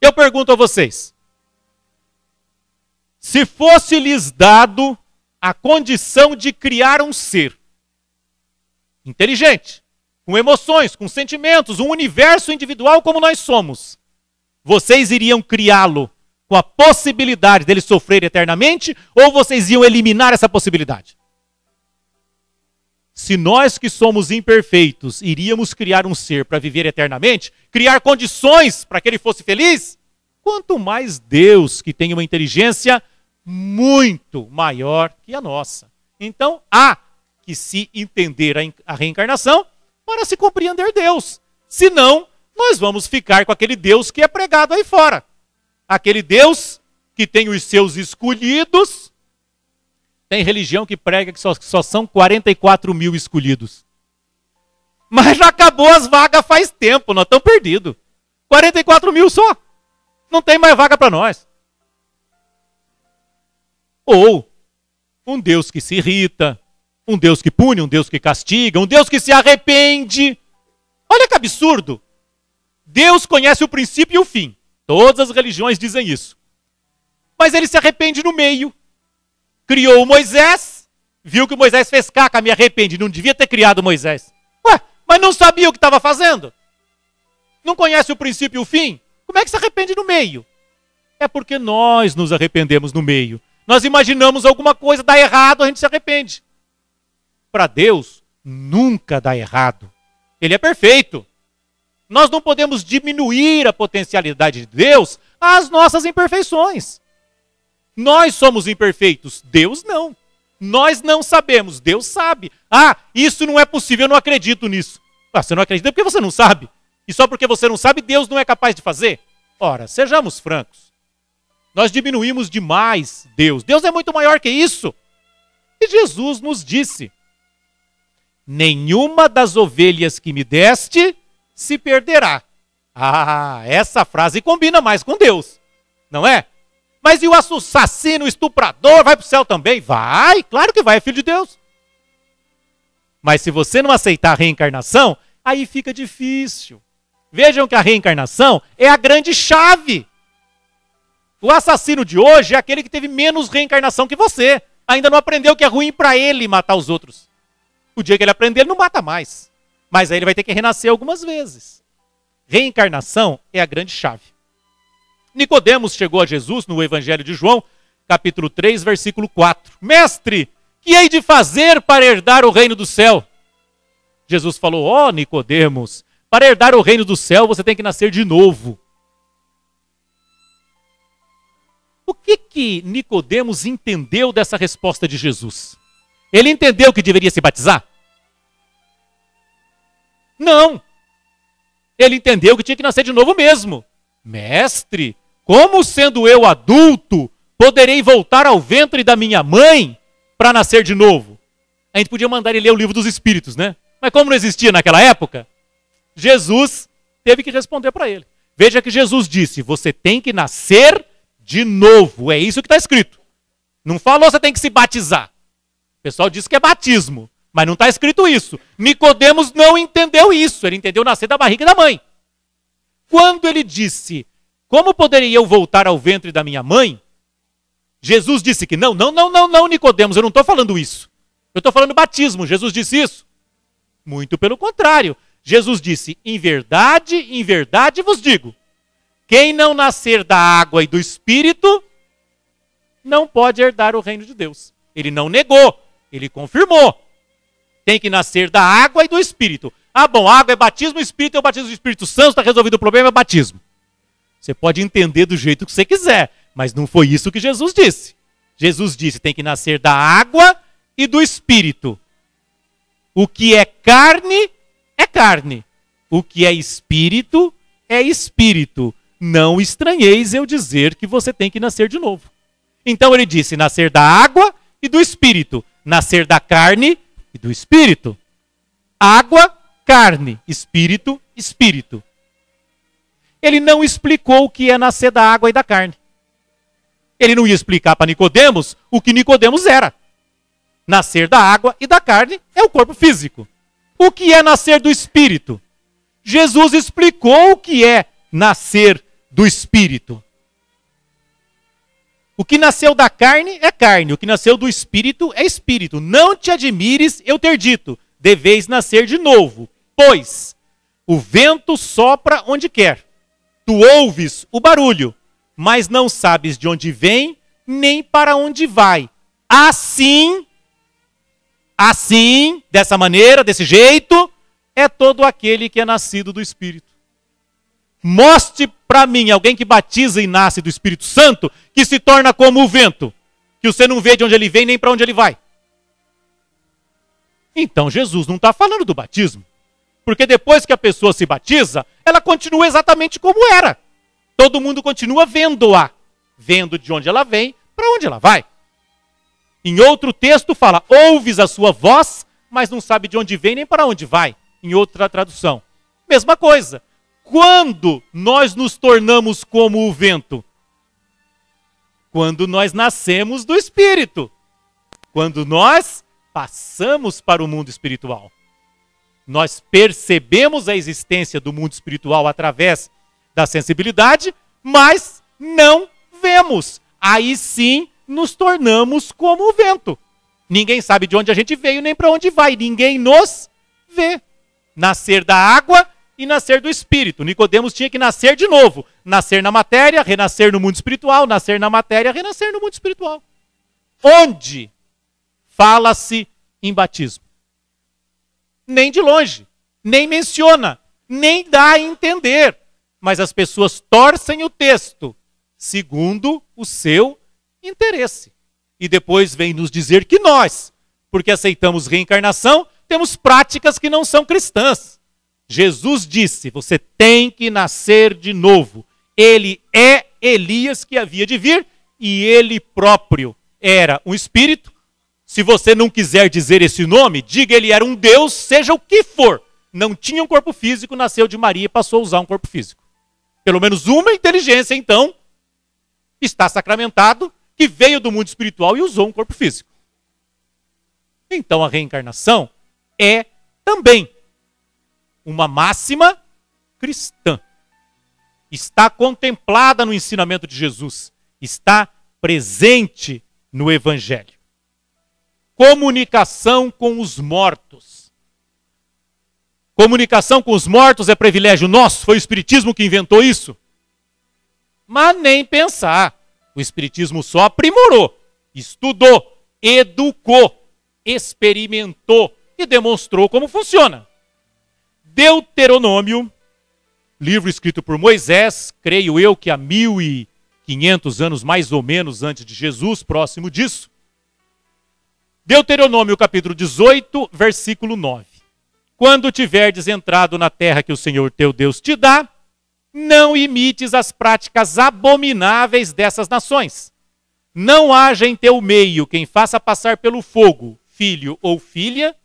Eu pergunto a vocês, se fosse lhes dado a condição de criar um ser inteligente, com emoções, com sentimentos, um universo individual como nós somos, vocês iriam criá-lo com a possibilidade dele sofrer eternamente, ou vocês iam eliminar essa possibilidade? Se nós que somos imperfeitos iríamos criar um ser para viver eternamente, criar condições para que ele fosse feliz, quanto mais Deus, que tem uma inteligência muito maior que a nossa. Então há que se entender a reencarnação para se compreender Deus. Senão, nós vamos ficar com aquele Deus que é pregado aí fora. Aquele Deus que tem os seus escolhidos. Tem religião que prega que só são 44 mil escolhidos. Mas já acabou as vagas faz tempo, nós estamos perdidos. 44 mil só. Não tem mais vaga para nós. Ou um Deus que se irrita, um Deus que pune, um Deus que castiga, um Deus que se arrepende. Olha que absurdo. Deus conhece o princípio e o fim. Todas as religiões dizem isso. Mas ele se arrepende no meio. Criou Moisés, viu que Moisés fez caca, me arrepende. Não devia ter criado Moisés. Ué, mas não sabia o que estava fazendo? Não conhece o princípio e o fim? Como é que se arrepende no meio? É porque nós nos arrependemos no meio. Nós imaginamos alguma coisa dar errado, a gente se arrepende. Para Deus, nunca dá errado. Ele é perfeito. Nós não podemos diminuir a potencialidade de Deus às nossas imperfeições. Nós somos imperfeitos, Deus não. Nós não sabemos, Deus sabe. Ah, isso não é possível, eu não acredito nisso. Ah, você não acredita porque você não sabe. E só porque você não sabe, Deus não é capaz de fazer? Ora, sejamos francos. Nós diminuímos demais Deus. Deus é muito maior que isso. E Jesus nos disse: nenhuma das ovelhas que me deste se perderá. Ah, essa frase combina mais com Deus, não é? Mas e o assassino, o estuprador, vai para o céu também? Vai, claro que vai, é filho de Deus. Mas se você não aceitar a reencarnação, aí fica difícil. Vejam que a reencarnação é a grande chave. O assassino de hoje é aquele que teve menos reencarnação que você. Ainda não aprendeu que é ruim para ele matar os outros. O dia que ele aprender, ele não mata mais. Mas aí ele vai ter que renascer algumas vezes. Reencarnação é a grande chave. Nicodemos chegou a Jesus no Evangelho de João, capítulo 3, versículo 4. Mestre, que hei de fazer para herdar o reino do céu? Jesus falou: ó Nicodemos, para herdar o reino do céu você tem que nascer de novo. O que Nicodemos entendeu dessa resposta de Jesus? Ele entendeu que deveria se batizar? Não. Ele entendeu que tinha que nascer de novo mesmo. Mestre, como sendo eu adulto, poderei voltar ao ventre da minha mãe para nascer de novo? A gente podia mandar ele ler o livro dos Espíritos, né? Mas como não existia naquela época, Jesus teve que responder para ele. Veja que Jesus disse: você tem que nascer de novo. É isso que está escrito. Não falou você tem que se batizar. O pessoal diz que é batismo, mas não está escrito isso. Nicodemos não entendeu isso. Ele entendeu nascer da barriga da mãe. Quando ele disse: como poderia eu voltar ao ventre da minha mãe? Jesus disse que não, Nicodemos, eu não estou falando isso. Eu estou falando batismo. Jesus disse isso? Muito pelo contrário. Jesus disse: em verdade vos digo, quem não nascer da água e do Espírito, não pode herdar o reino de Deus. Ele não negou, ele confirmou. Tem que nascer da água e do Espírito. Ah, bom, água é batismo, Espírito é o batismo do Espírito Santo, está resolvido o problema, é batismo. Você pode entender do jeito que você quiser, mas não foi isso que Jesus disse. Jesus disse: tem que nascer da água e do Espírito. O que é carne, é carne. O que é espírito, é espírito. Não estranheis eu dizer que você tem que nascer de novo. Então ele disse: nascer da água e do Espírito. Nascer da carne e do Espírito. Água, carne, Espírito, Espírito. Ele não explicou o que é nascer da água e da carne. Ele não ia explicar para Nicodemos o que Nicodemos era. Nascer da água e da carne é o corpo físico. O que é nascer do Espírito? Jesus explicou o que é nascer do Espírito. O que nasceu da carne é carne, o que nasceu do Espírito é Espírito. Não te admires eu ter dito, deveis nascer de novo, pois o vento sopra onde quer. Tu ouves o barulho, mas não sabes de onde vem, nem para onde vai. Assim, dessa maneira, desse jeito, é todo aquele que é nascido do Espírito. Mostre para mim alguém que batiza e nasce do Espírito Santo, que se torna como o vento, que você não vê de onde ele vem nem para onde ele vai. Então Jesus não está falando do batismo. Porque depois que a pessoa se batiza, ela continua exatamente como era. Todo mundo continua vendo-a, vendo de onde ela vem, para onde ela vai. Em outro texto fala, ouves a sua voz, mas não sabe de onde vem nem para onde vai. Em outra tradução. Mesma coisa. Quando nós nos tornamos como o vento? Quando nós nascemos do Espírito. Quando nós passamos para o mundo espiritual. Nós percebemos a existência do mundo espiritual através da sensibilidade, mas não vemos. Aí sim nos tornamos como o vento. Ninguém sabe de onde a gente veio nem para onde vai. Ninguém nos vê. Nascer da água e nascer do Espírito. Nicodemos tinha que nascer de novo. Nascer na matéria, renascer no mundo espiritual, nascer na matéria, renascer no mundo espiritual. Onde fala-se em batismo? Nem de longe, nem menciona, nem dá a entender. Mas as pessoas torcem o texto segundo o seu interesse. E depois vem nos dizer que nós, porque aceitamos reencarnação, temos práticas que não são cristãs. Jesus disse, você tem que nascer de novo. Ele é Elias que havia de vir e ele próprio era um espírito. Se você não quiser dizer esse nome, diga ele era um Deus, seja o que for. Não tinha um corpo físico, nasceu de Maria e passou a usar um corpo físico. Pelo menos uma inteligência, então, está sacramentado, que veio do mundo espiritual e usou um corpo físico. Então a reencarnação é também uma máxima cristã. Está contemplada no ensinamento de Jesus. Está presente no Evangelho. Comunicação com os mortos. Comunicação com os mortos é privilégio nosso? Foi o Espiritismo que inventou isso? Mas nem pensar. O Espiritismo só aprimorou, estudou, educou, experimentou e demonstrou como funciona. Deuteronômio, livro escrito por Moisés, creio eu que há 1500 anos mais ou menos antes de Jesus, próximo disso. Deuteronômio capítulo 18, versículo 9. Quando tiverdes entrado na terra que o Senhor teu Deus te dá, não imites as práticas abomináveis dessas nações. Não haja em teu meio quem faça passar pelo fogo filho ou filha,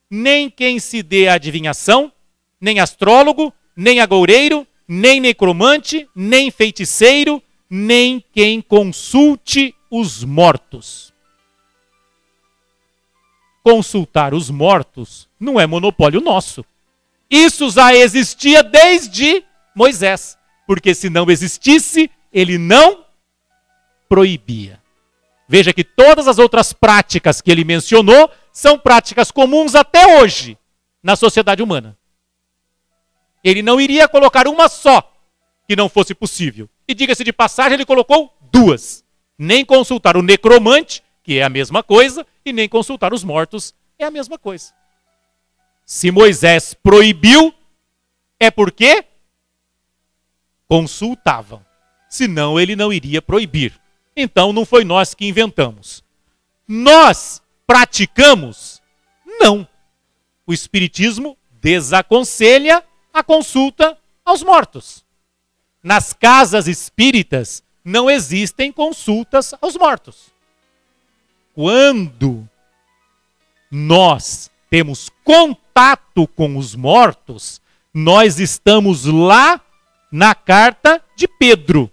nem quem se dê a adivinhação, nem astrólogo, nem agoureiro, nem necromante, nem feiticeiro, nem quem consulte os mortos. Consultar os mortos não é monopólio nosso. Isso já existia desde Moisés, porque se não existisse, ele não proibia. Veja que todas as outras práticas que ele mencionou são práticas comuns até hoje na sociedade humana. Ele não iria colocar uma só que não fosse possível. E diga-se de passagem, ele colocou duas. Nem consultar o necromante, que é a mesma coisa, e nem consultar os mortos, é a mesma coisa. Se Moisés proibiu, é porque consultavam. Senão ele não iria proibir. Então não foi nós que inventamos. Nós praticamos? Não. O Espiritismo desaconselha a consulta aos mortos. Nas casas espíritas não existem consultas aos mortos. Quando nós temos contato com os mortos, nós estamos lá na carta de Pedro.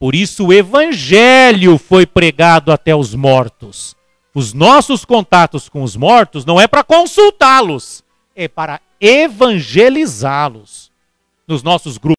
Por isso o Evangelho foi pregado até os mortos. Os nossos contatos com os mortos não é para consultá-los, é para evangelizá-los. Nos nossos grupos